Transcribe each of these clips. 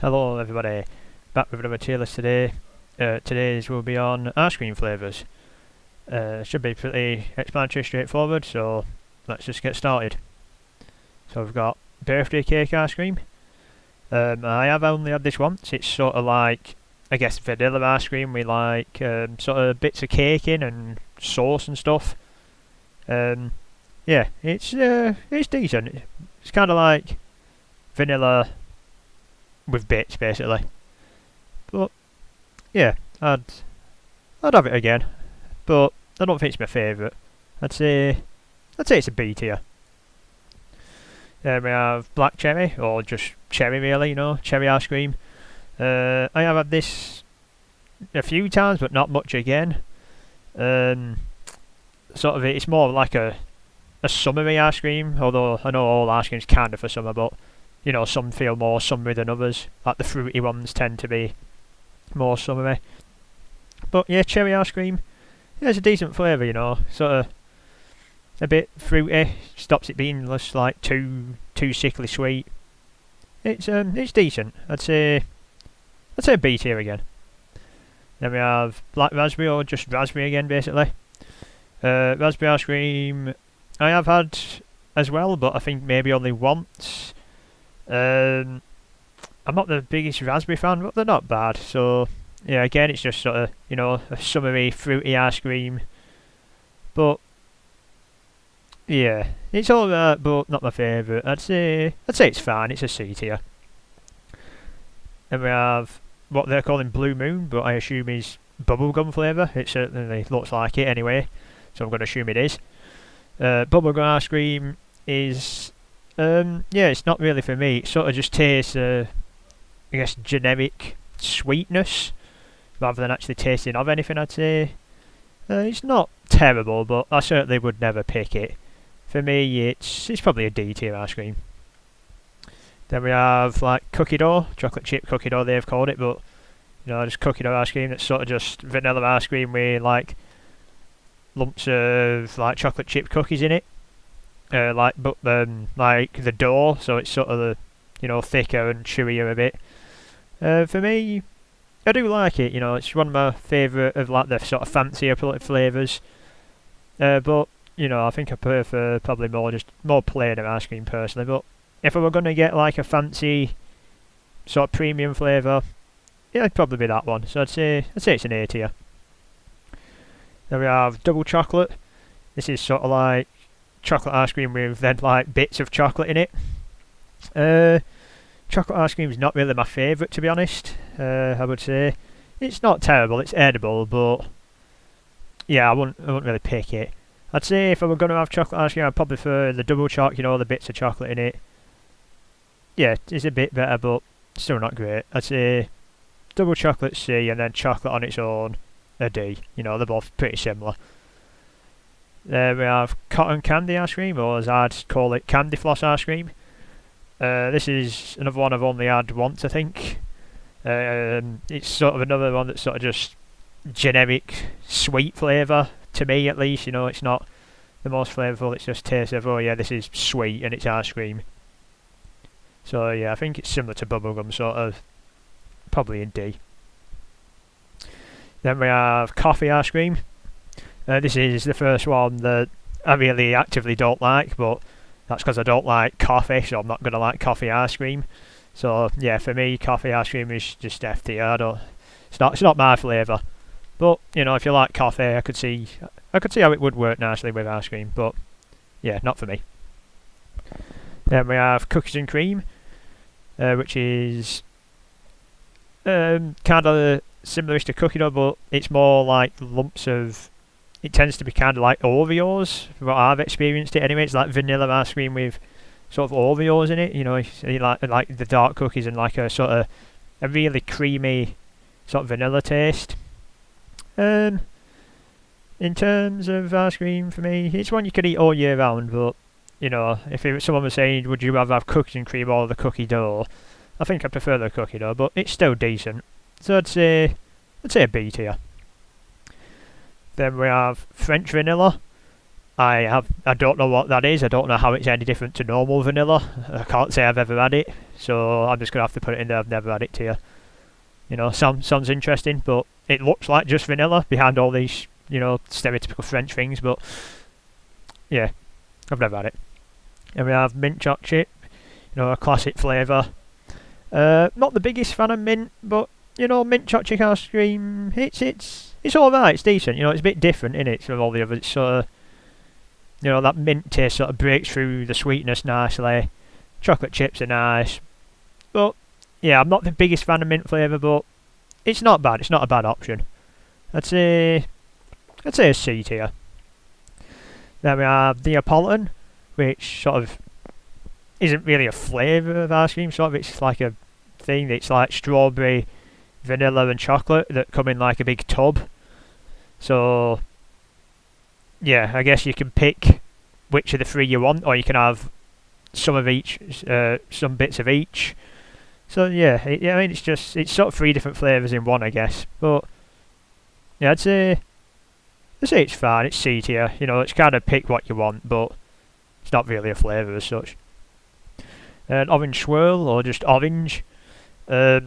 Hello everybody, back with another tier list today. Today's will be on ice cream flavours. Should be pretty explanatory, straightforward, so let's just get started. So we've got birthday cake ice cream. I have only had this once. It's sort of like, I guess, vanilla ice cream with like sort of bits of cake in and sauce and stuff. Yeah, it's decent. It's kind of like vanilla with bits basically. But yeah, I'd have it again. But I don't think it's my favourite. I'd say it's a B tier. Then we have black cherry, or just cherry really, cherry ice cream. I have had this a few times, but not much again. It's more like a summery ice cream, although I know all ice cream's kind of for summer, but some feel more summery than others. Like the fruity ones tend to be more summery. But yeah, cherry ice cream, yeah, it's a decent flavour, sort of a bit fruity, stops it being less like too sickly sweet. It's decent. I'd say a B tier again. Then we have black raspberry, or just raspberry again basically. Raspberry ice cream I have had as well, but I think maybe only once. I'm not the biggest raspberry fan, but they're not bad. So yeah, again, it's just sort of a summery, fruity ice cream. But yeah, it's alright, but not my favourite. I'd say it's fine. It's a C tier. Then we have what they're calling Blue Moon, but I assume is bubblegum flavour. It certainly looks like it anyway, so I'm going to assume it is. Bubblegum ice cream is it's not really for me. It sort of just tastes, I guess, generic sweetness rather than actually tasting of anything. I'd say it's not terrible, but I certainly would never pick it. For me, it's probably a D tier ice cream. Then we have like cookie dough, chocolate chip cookie dough they've called it, but just cookie dough ice cream that's sort of just vanilla ice cream with like lumps of like chocolate chip cookies in it. Like the dough, so it's sort of thicker and chewier a bit. For me, I do like it. It's one of my favourite of like the sort of fancier flavours. But I think I prefer probably more plain ice cream personally. But if I were going to get like a fancy sort of premium flavour, yeah, it'd probably be that one. So I'd say it's an A tier. Then we have double chocolate. This is sort of like chocolate ice cream with then like bits of chocolate in it. Chocolate ice cream is not really my favourite, to be honest. I would say it's not terrible, it's edible, but yeah, I wouldn't really pick it. I'd say if I were going to have chocolate ice cream, I'd probably prefer the double choc, the bits of chocolate in it. Yeah, it's a bit better, but still not great. I'd say double chocolate C, and then chocolate on its own a D. They're both pretty similar. There we have cotton candy ice cream, or as I'd call it, candy floss ice cream. This is another one I've only had once, I think. It's sort of another one that's sort of just generic sweet flavour, to me at least. It's not the most flavourful, it's just tastes of, oh yeah, this is sweet and it's ice cream. So yeah, I think it's similar to bubblegum, sort of, probably in D. Then we have coffee ice cream. This is the first one that I really actively don't like, but that's because I don't like coffee, so I'm not going to like coffee ice cream. So yeah, for me, coffee ice cream is just F tier. It's not my flavour. But if you like coffee, I could see how it would work nicely with ice cream. But yeah, not for me. Then we have cookies and cream, which is kind of similar to cookie dough, but it's more like lumps of. It tends to be kind of like Oreos, from what I've experienced it anyway. It's like vanilla ice cream with sort of Oreos in it. You like the dark cookies and like a sort of a really creamy sort of vanilla taste. In terms of ice cream, for me, it's one you could eat all year round. But if someone was saying, would you rather have cookies and cream or the cookie dough? I think I prefer the cookie dough, but it's still decent. So I'd say a B tier. Then we have French vanilla. I don't know what that is. I don't know how it's any different to normal vanilla. I can't say I've ever had it, so I'm just gonna have to put it in there. I've never had it here. You know, sounds interesting, but it looks like just vanilla behind all these, you know, stereotypical French things. But yeah, I've never had it. And we have mint chocolate chip, you know, a classic flavour. Not the biggest fan of mint, but you know, mint chocolate chip ice cream, it's alright, it's decent. You know, it's a bit different in it from all the others. It's sort of, you know, that mint taste sort of breaks through the sweetness nicely. Chocolate chips are nice, but yeah, I'm not the biggest fan of mint flavour, but it's not bad. It's not a bad option. I'd say a C tier. Then we have Neapolitan, which sort of isn't really a flavour of ice cream. Sort of, it's like a thing that's like strawberry, vanilla, and chocolate that come in like a big tub. So yeah, I guess you can pick which of the three you want, or you can have some of each, some bits of each. So yeah, I mean it's sort of three different flavours in one, I guess. But yeah, I'd say it's fine. It's C tier. You know, it's kind of pick what you want, but it's not really a flavour as such. And orange swirl, or just orange. I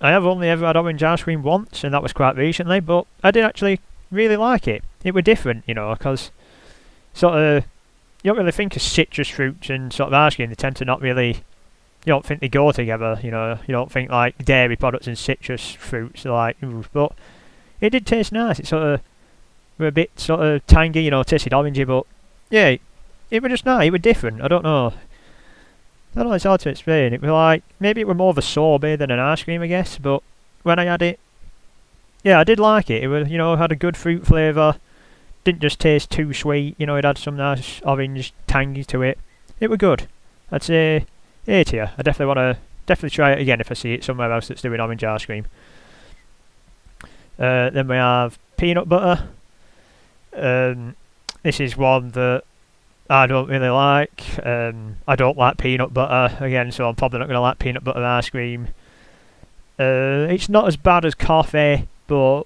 have only ever had orange ice cream once, and that was quite recently. But I did actually really like it. It were different, you know, because sort of you don't really think of citrus fruits and sort of ice cream. They tend to not really. You don't think they go together, you know. You don't think like dairy products and citrus fruits are like, ooh, but it did taste nice. It sort of were a bit sort of tangy, you know, tasted orangey, but yeah, it was just nice. It was different. I don't know. It's hard to explain. It was like maybe it was more of a sorbet than an ice cream, I guess. But when I had it, yeah, I did like it. It was, you know, had a good fruit flavour. Didn't just taste too sweet. You know, it had some nice orange tangy to it. It was good. I'd say A tier. I definitely want to try it again if I see it somewhere else that's doing orange ice cream. Then we have peanut butter. This is one that I don't really like. I don't like peanut butter again, so I'm probably not going to like peanut butter ice cream. It's not as bad as coffee, but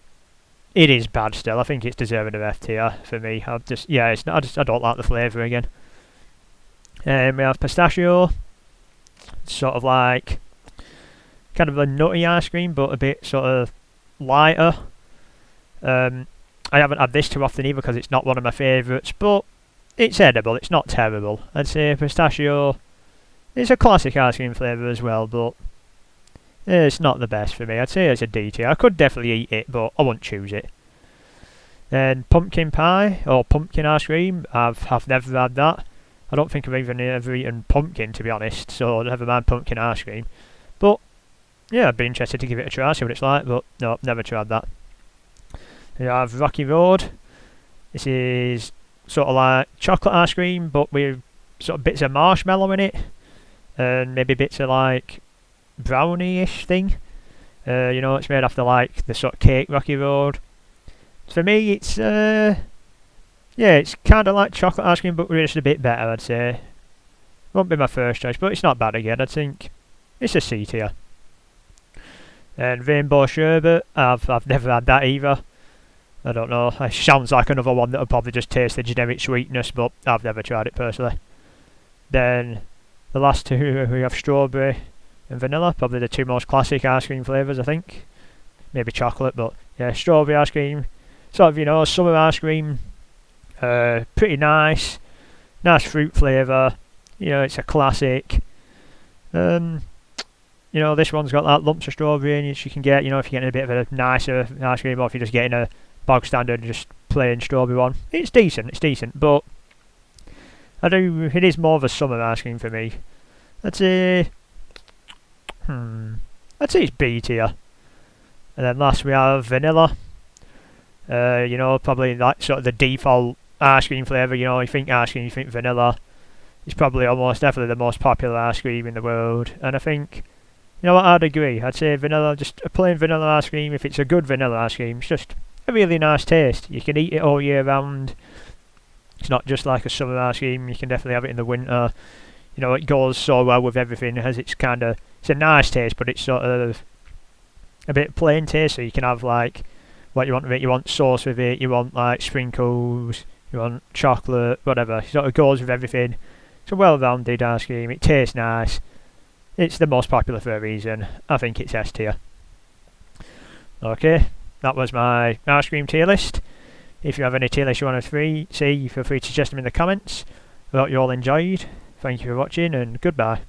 it is bad still. I think it's deserving of F tier for me. It's not. I don't like the flavour again. We have pistachio. Sort of like kind of a nutty ice cream, but a bit sort of lighter. I haven't had this too often either because it's not one of my favourites, but it's edible. It's not terrible. I'd say pistachio is a classic ice cream flavour as well, but it's not the best for me. I'd say it's a D tier. I could definitely eat it, but I won't choose it. Then pumpkin pie or pumpkin ice cream. I've never had that. I don't think I've even ever eaten pumpkin, to be honest, so never mind pumpkin ice cream. But yeah, I'd be interested to give it a try, see what it's like, but no, never tried that. We have Rocky Road. This is sort of like chocolate ice cream, but with sort of bits of marshmallow in it, and maybe bits of like brownie-ish thing. You know, it's made after like the sort of cake Rocky Road. For me, it's it's kind of like chocolate ice cream, but just a bit better, I'd say. Won't be my first choice, but it's not bad again. I think it's a C tier. And rainbow sherbet, I've never had that either. I don't know. It sounds like another one that would probably just taste the generic sweetness, but I've never tried it personally. Then the last two, we have strawberry and vanilla, probably the two most classic ice cream flavours, I think. Maybe chocolate, but yeah, strawberry ice cream. Sort of, you know, summer ice cream. Pretty nice fruit flavour. You know, it's a classic. You know, this one's got that lumps of strawberry in it you can get, you know, if you're getting a bit of a nicer ice cream, or if you're just getting a bog standard, just plain strawberry one. It's decent, but it is more of a summer ice cream for me. I'd say it's B tier. And then last we have vanilla. You know, probably like sort of the default ice cream flavour. You know, you think ice cream, you think vanilla. It's probably almost definitely the most popular ice cream in the world. And I think, you know what, I'd agree. I'd say vanilla, just a plain vanilla ice cream. If it's a good vanilla ice cream, it's just a really nice taste. You can eat it all year round. It's not just like a summer ice cream. You can definitely have it in the winter. You know, it goes so well with everything. It's a nice taste, but it's sort of a bit plain taste. So you can have like what you want with it. You want sauce with it. You want like sprinkles. You want chocolate, whatever. It sort of goes with everything. It's a well-rounded ice cream. It tastes nice. it's the most popular for a reason. I think it's S tier. Okay, that was my ice cream tier list. If you have any tier lists you want to see, feel free to suggest them in the comments. I hope you all enjoyed. Thank you for watching, and goodbye.